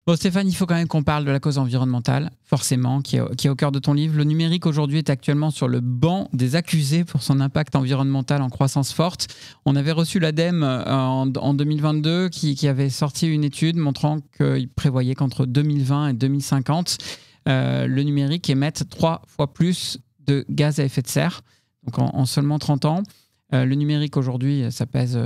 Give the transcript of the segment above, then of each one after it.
Bon, Stéphane, il faut quand même qu'on parle de la cause environnementale, forcément, qui est au cœur de ton livre. Le numérique, aujourd'hui, est actuellement sur le banc des accusés pour son impact environnemental en croissance forte. On avait reçu l'ADEME en 2022 qui avait sorti une étude montrant qu'il prévoyait qu'entre 2020 et 2050, le numérique émette 3 fois plus de gaz à effet de serre, donc en seulement 30 ans. Le numérique, aujourd'hui, ça pèse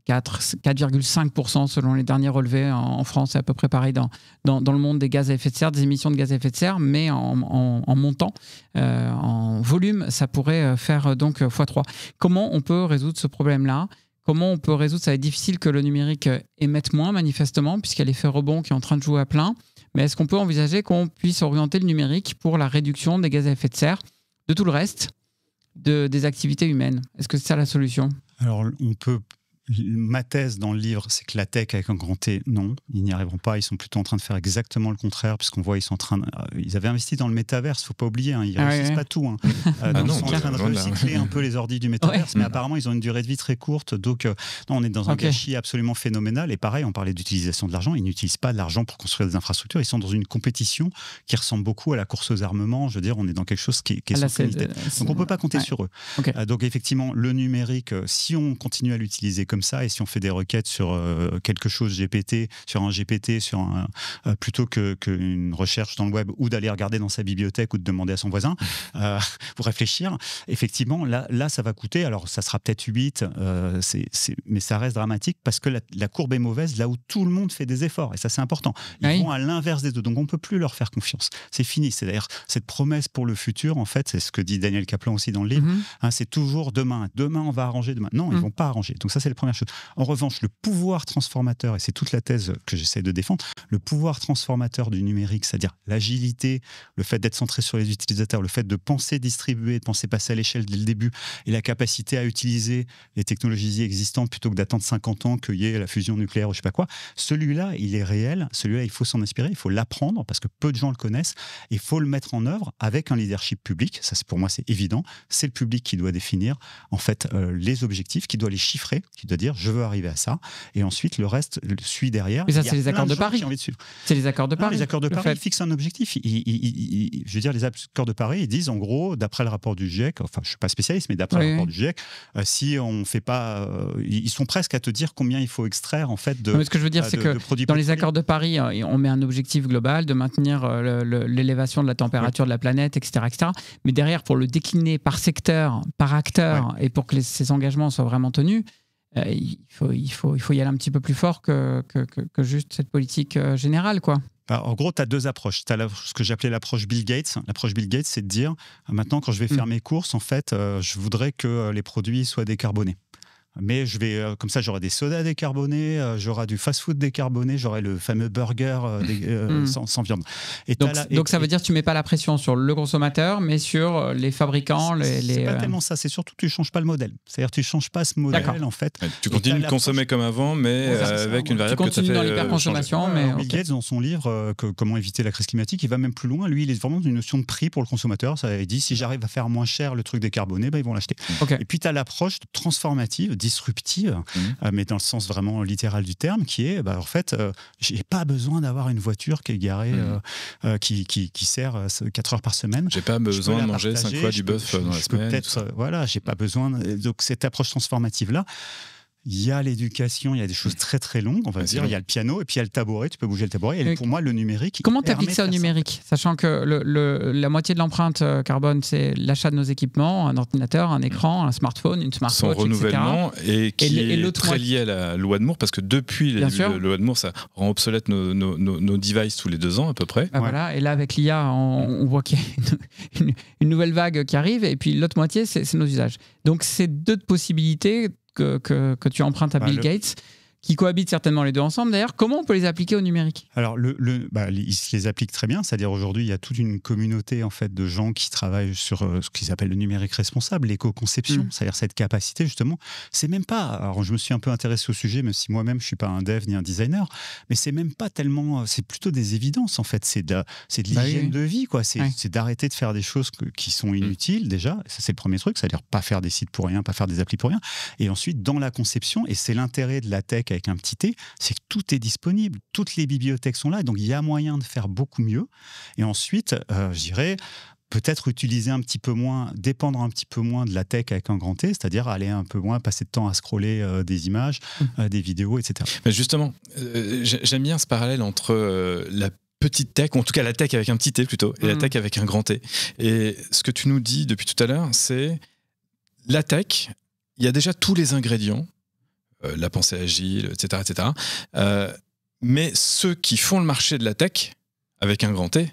4,5% selon les derniers relevés. En France, c'est à peu près pareil dans le monde des gaz à effet de serre, des émissions de gaz à effet de serre, mais en montant, en volume, ça pourrait faire donc x3. Comment on peut résoudre ce problème-là ? Comment on peut résoudre ? Ça va être difficile que le numérique émette moins, manifestement, puisqu'il y a l'effet rebond qui est en train de jouer à plein. Mais est-ce qu'on peut envisager qu'on puisse orienter le numérique pour la réduction des gaz à effet de serre, de tout le reste, des activités humaines ? Est-ce que c'est ça la solution ? Alors, on peut... Ma thèse dans le livre, c'est que la tech avec un grand T, non, ils n'y arriveront pas. Ils sont plutôt en train de faire exactement le contraire, puisqu'on voit ils avaient investi dans le métaverse, faut pas oublier, hein, ils ne réussissent pas tout. Hein. Ils sont en train de recycler un peu les ordis du métaverse, mais apparemment ils ont une durée de vie très courte. Donc non, on est dans un gâchis absolument phénoménal. Et pareil, on parlait d'utilisation de l'argent. Ils n'utilisent pas de l'argent pour construire des infrastructures. Ils sont dans une compétition qui ressemble beaucoup à la course aux armements. Je veux dire, on est dans quelque chose qui est sans limite. Donc on peut pas compter sur eux. Donc effectivement, le numérique, si on continue à l'utiliser comme ça, et si on fait des requêtes sur quelque chose GPT, plutôt qu'une recherche dans le web, ou d'aller regarder dans sa bibliothèque ou de demander à son voisin pour réfléchir, effectivement, là ça va coûter. Alors ça sera peut-être 8, mais ça reste dramatique parce que la courbe est mauvaise là où tout le monde fait des efforts, et ça c'est important. Ils vont à l'inverse des deux, donc on ne peut plus leur faire confiance. C'est fini. C'est d'ailleurs cette promesse pour le futur, en fait, c'est ce que dit Daniel Kaplan aussi dans le livre, c'est toujours demain on va arranger demain. Non, ils ne vont pas arranger. Donc ça c'est la première chose. En revanche, le pouvoir transformateur, et c'est toute la thèse que j'essaie de défendre, le pouvoir transformateur du numérique, c'est-à-dire l'agilité, le fait d'être centré sur les utilisateurs, le fait de penser distribuer, de penser passer à l'échelle dès le début, et la capacité à utiliser les technologies existantes plutôt que d'attendre 50 ans qu'il y ait la fusion nucléaire ou je sais pas quoi, celui-là, il est réel, celui-là, il faut s'en inspirer, il faut l'apprendre parce que peu de gens le connaissent, et il faut le mettre en œuvre avec un leadership public. Ça, pour moi, c'est évident. C'est le public qui doit définir en fait les objectifs, qui doit les chiffrer, qui doit dire je veux arriver à ça, et ensuite le reste suit derrière. Mais ça, c'est les accords de Paris. C'est les accords de Paris. Les accords de Paris fixent un objectif. Je veux dire, les accords de Paris, ils disent en gros, d'après le rapport du GIEC, enfin je suis pas spécialiste, mais d'après le rapport du GIEC, si on fait pas, ils sont presque à te dire combien il faut extraire en fait de. Mais ce que je veux dire, c'est que dans les accords de Paris, on met un objectif global de maintenir l'élévation de la température de la planète, etc., etc. Mais derrière, pour le décliner par secteur, par acteur, et pour que ces engagements soient vraiment tenus, il faut y aller un petit peu plus fort que juste cette politique générale, quoi. Alors, en gros, tu as deux approches. Tu as ce que j'appelais l'approche Bill Gates. L'approche Bill Gates, c'est de dire, maintenant, quand je vais faire mes courses, en fait, je voudrais que les produits soient décarbonés. Mais je vais, comme ça, j'aurai des sodas décarbonés, j'aurai du fast-food décarboné, j'aurai le fameux burger sans viande. Et donc ça veut dire que tu ne mets pas la pression sur le consommateur, mais sur les fabricants. C'est pas tellement ça, c'est surtout que tu ne changes pas le modèle. C'est-à-dire que tu ne changes pas ce modèle, en fait. Tu continues de consommer comme avant, mais avec une variable que tu as fait. Tu continues dans l'hyperconsommation. Bill Gates, dans son livre Comment éviter la crise climatique, il va même plus loin. Lui, il est vraiment dans une notion de prix pour le consommateur. Il dit, si j'arrive à faire moins cher le truc décarboné, ils vont l'acheter. Et puis, tu as l'approche transformative, disruptive, mais dans le sens vraiment littéral du terme, qui est, en fait, j'ai pas besoin d'avoir une voiture qui est garée, qui sert 4 heures par semaine. J'ai pas besoin de manger 5 fois du bœuf dans la semaine. Voilà, j'ai pas besoin. Donc cette approche transformative-là, il y a l'éducation, il y a des choses très très longues, on va dire. Il y a le piano et puis il y a le tabouret, tu peux bouger le tabouret. Et pour moi, le numérique. Comment tu appliques ça au numérique ? Sachant que la moitié de l'empreinte carbone, c'est l'achat de nos équipements, un ordinateur, un écran, un smartphone, une smartwatch, etc. Son renouvellement, et qui est très lié à la loi de Moore, parce que depuis le début de la loi de Moore, ça rend obsolète nos devices tous les 2 ans à peu près. Voilà. Et là, avec l'IA, on voit qu'il y a une nouvelle vague qui arrive, et puis l'autre moitié, c'est nos usages. Donc, c'est 2 possibilités que tu empruntes à Bill Gates, qui cohabitent certainement les 2 ensemble. D'ailleurs, comment on peut les appliquer au numérique ? Alors, ils se les appliquent très bien. C'est-à-dire, aujourd'hui, il y a toute une communauté en fait, de gens qui travaillent sur ce qu'ils appellent le numérique responsable, l'éco-conception. C'est-à-dire cette capacité, justement. C'est même pas... Alors, je me suis un peu intéressé au sujet, même si moi-même, je ne suis pas un dev ni un designer, mais c'est même pas tellement... C'est plutôt des évidences, en fait. C'est de l'hygiène de vie, quoi. C'est d'arrêter de faire des choses qui sont inutiles, déjà. Ça, c'est le premier truc. C'est-à-dire pas faire des sites pour rien, pas faire des applis pour rien. Et ensuite, dans la conception, et c'est l'intérêt de la tech avec un petit T, c'est que tout est disponible, toutes les bibliothèques sont là, donc il y a moyen de faire beaucoup mieux. Et ensuite, je dirais, peut-être utiliser un petit peu moins, dépendre un petit peu moins de la tech avec un grand T, c'est-à-dire aller un peu moins, passer de temps à scroller des images, des vidéos, etc. Mais justement, j'aime bien ce parallèle entre la petite tech, ou en tout cas la tech avec un petit T plutôt, et la tech avec un grand T. Et ce que tu nous dis depuis tout à l'heure, c'est la tech, il y a déjà tous les ingrédients, la pensée agile, etc. etc. Mais ceux qui font le marché de la tech, avec un grand T,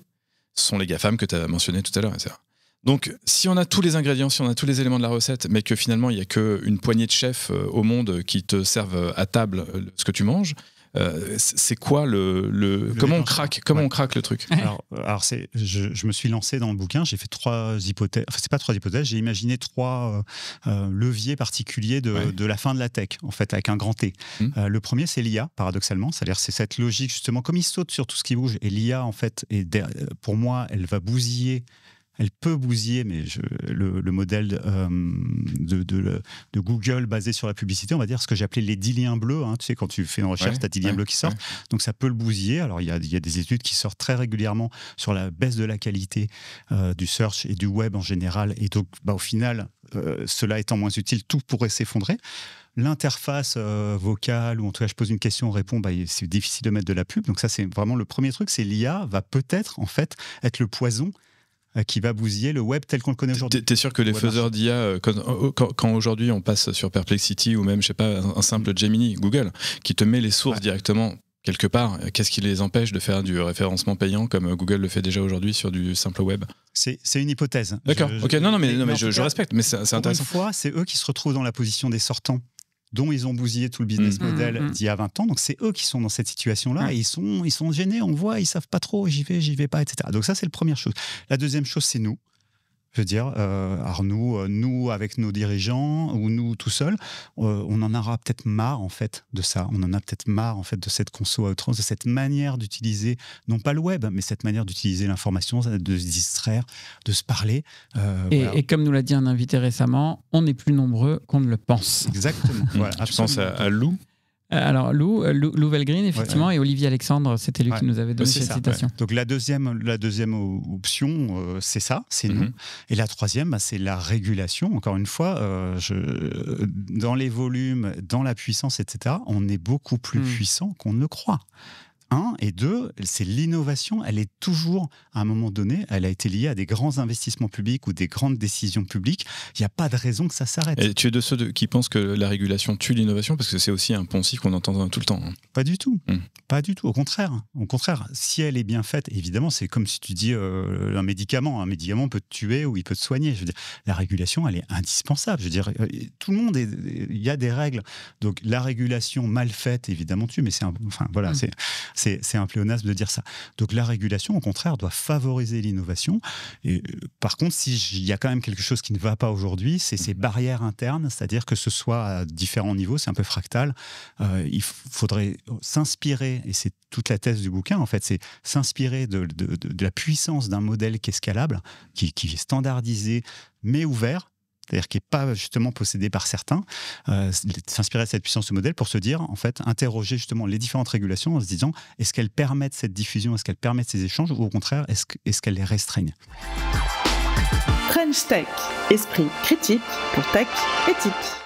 sont les GAFAM que tu as mentionné tout à l'heure, etc. Donc, si on a tous les ingrédients, si on a tous les éléments de la recette, mais que finalement, il n'y a qu'une poignée de chefs au monde qui te servent à table ce que tu manges, c'est quoi comment on craque le truc? Alors je me suis lancé dans le bouquin, j'ai fait 3 hypothèses, enfin c'est pas 3 hypothèses, j'ai imaginé 3 leviers particuliers de la fin de la tech, en fait, avec un grand T. Le premier, c'est l'IA, paradoxalement, c'est-à-dire c'est cette logique justement, comme il saute sur tout ce qui bouge, et l'IA en fait, pour moi, elle va bousiller. Elle peut bousiller, mais le modèle de Google basé sur la publicité, on va dire ce que j'ai appelé les 10 liens bleus. Tu sais, quand tu fais une recherche, tu as 10 liens bleus qui sortent. Donc ça peut le bousiller. Alors il y a des études qui sortent très régulièrement sur la baisse de la qualité du search et du web en général. Et donc au final, cela étant moins utile, tout pourrait s'effondrer. L'interface vocale, ou en tout cas je pose une question, on répond, c'est difficile de mettre de la pub. Donc ça, c'est vraiment le premier truc, c'est l'IA va peut-être en fait être le poison qui va bousiller le web tel qu'on le connaît aujourd'hui. T'es sûr que les faiseurs d'IA, quand aujourd'hui on passe sur Perplexity ou même, je sais pas, un simple Gemini, Google, qui te met les sources directement quelque part, qu'est-ce qui les empêche de faire du référencement payant comme Google le fait déjà aujourd'hui sur du simple web? C'est une hypothèse. D'accord, ok, non, mais je respecte, mais c'est intéressant. Une fois, c'est eux qui se retrouvent dans la position des sortants, dont ils ont bousillé tout le business model d'il y a 20 ans. Donc, c'est eux qui sont dans cette situation-là. Et ils sont gênés, on voit, ils ne savent pas trop, j'y vais pas, etc. Donc, ça, c'est la première chose. La deuxième chose, c'est nous. Je veux dire, Arnaud, nous avec nos dirigeants ou nous tout seuls, on en aura peut-être marre en fait de ça. On en a peut-être marre en fait de cette conso à outrance, de cette manière d'utiliser, non pas le web, mais cette manière d'utiliser l'information, de se distraire, de se parler. Et comme nous l'a dit un invité récemment, on est plus nombreux qu'on ne le pense. Exactement. Voilà, tu penses à Lou? Alors Lou Velgreen, effectivement, et Olivier Alexandre, c'était lui qui nous avait donné cette citation. Ouais. Donc la deuxième option, c'est ça, c'est nous. Et la troisième, c'est la régulation. Encore une fois, dans les volumes, dans la puissance, etc., on est beaucoup plus puissant qu'on ne le croit. 1 et 2, c'est l'innovation, elle est toujours, à un moment donné, elle a été liée à des grands investissements publics ou des grandes décisions publiques. Il n'y a pas de raison que ça s'arrête. Et tu es de ceux qui pensent que la régulation tue l'innovation, parce que c'est aussi un poncif qu'on entend tout le temps. Pas du tout. Pas du tout. Au contraire, si elle est bien faite, évidemment, c'est comme si tu dis un médicament. Un médicament peut te tuer ou il peut te soigner. Je veux dire, la régulation, elle est indispensable. Je veux dire, tout le monde, il y a des règles. Donc la régulation mal faite, évidemment, tue. Mais c'est un pléonasme de dire ça. Donc la régulation, au contraire, doit favoriser l'innovation. Et par contre, s'il y a quand même quelque chose qui ne va pas aujourd'hui, c'est ces barrières internes, c'est-à-dire que ce soit à différents niveaux, c'est un peu fractal. Il faudrait s'inspirer, et c'est toute la thèse du bouquin, en fait, c'est s'inspirer de la puissance d'un modèle qui est scalable, qui est standardisé, mais ouvert. C'est-à-dire qui n'est pas justement possédé par certains, s'inspirer de cette puissance de modèle pour se dire, en fait, interroger justement les différentes régulations en se disant, est-ce qu'elles permettent cette diffusion, est-ce qu'elles permettent ces échanges, ou au contraire, est-ce qu'elles les restreignent? French Tech, esprit critique pour tech éthique.